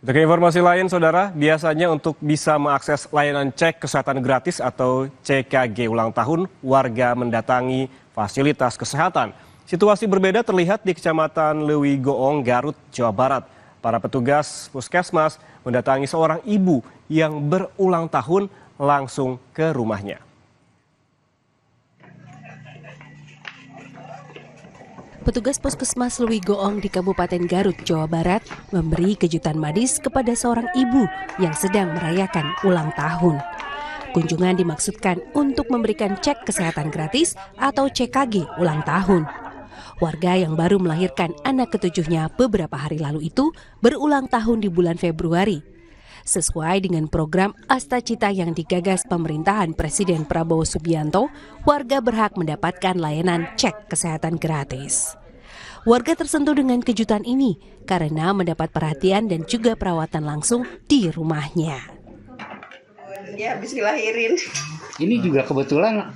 Untuk informasi lain, Saudara, biasanya untuk bisa mengakses layanan cek kesehatan gratis atau CKG ulang tahun, warga mendatangi fasilitas kesehatan. Situasi berbeda terlihat di Kecamatan Lewi Goong, Garut, Jawa Barat. Para petugas puskesmas mendatangi seorang ibu yang berulang tahun langsung ke rumahnya. Petugas Puskesmas Lewi Goong di Kabupaten Garut, Jawa Barat memberi kejutan manis kepada seorang ibu yang sedang merayakan ulang tahun. Kunjungan dimaksudkan untuk memberikan cek kesehatan gratis atau CKG ulang tahun. Warga yang baru melahirkan anak ketujuhnya beberapa hari lalu itu berulang tahun di bulan Februari. Sesuai dengan program Astacita yang digagas pemerintahan Presiden Prabowo Subianto, warga berhak mendapatkan layanan cek kesehatan gratis. Warga tersentuh dengan kejutan ini karena mendapat perhatian dan juga perawatan langsung di rumahnya. Ya, habis ngelahirin. Ini juga kebetulan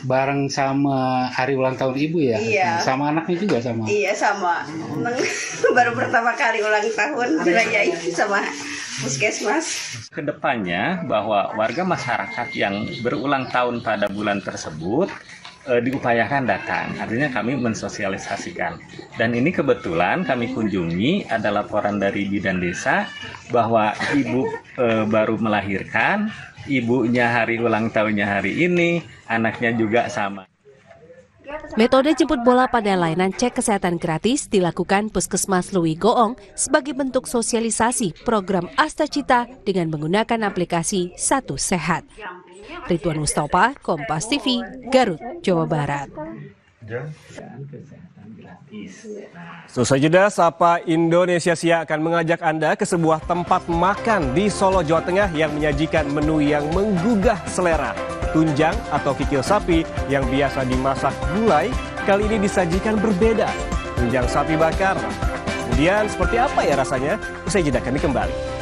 bareng sama hari ulang tahun ibu ya? Iya. Sama anaknya juga sama? Iya, sama. Baru pertama kali ulang tahun dirayain sama puskesmas. Kedepannya bahwa warga masyarakat yang berulang tahun pada bulan tersebut diupayakan datang, artinya kami mensosialisasikan. Dan ini kebetulan kami kunjungi ada laporan dari Bidan Desa bahwa ibu baru melahirkan, ibunya hari ulang tahunnya hari ini, anaknya juga sama. Metode jemput bola pada layanan cek kesehatan gratis dilakukan Puskesmas Lewi Goong sebagai bentuk sosialisasi program Astacita dengan menggunakan aplikasi Satu Sehat. Ridwan Mustafa, Kompas TV, Garut, Jawa Barat. Selesai jeda, Sapa Indonesia Siang akan mengajak Anda ke sebuah tempat makan di Solo, Jawa Tengah yang menyajikan menu yang menggugah selera. Tunjang atau kikil sapi yang biasa dimasak gulai, kali ini disajikan berbeda. Tunjang sapi bakar. Kemudian seperti apa ya rasanya? Usai jeda kami kembali.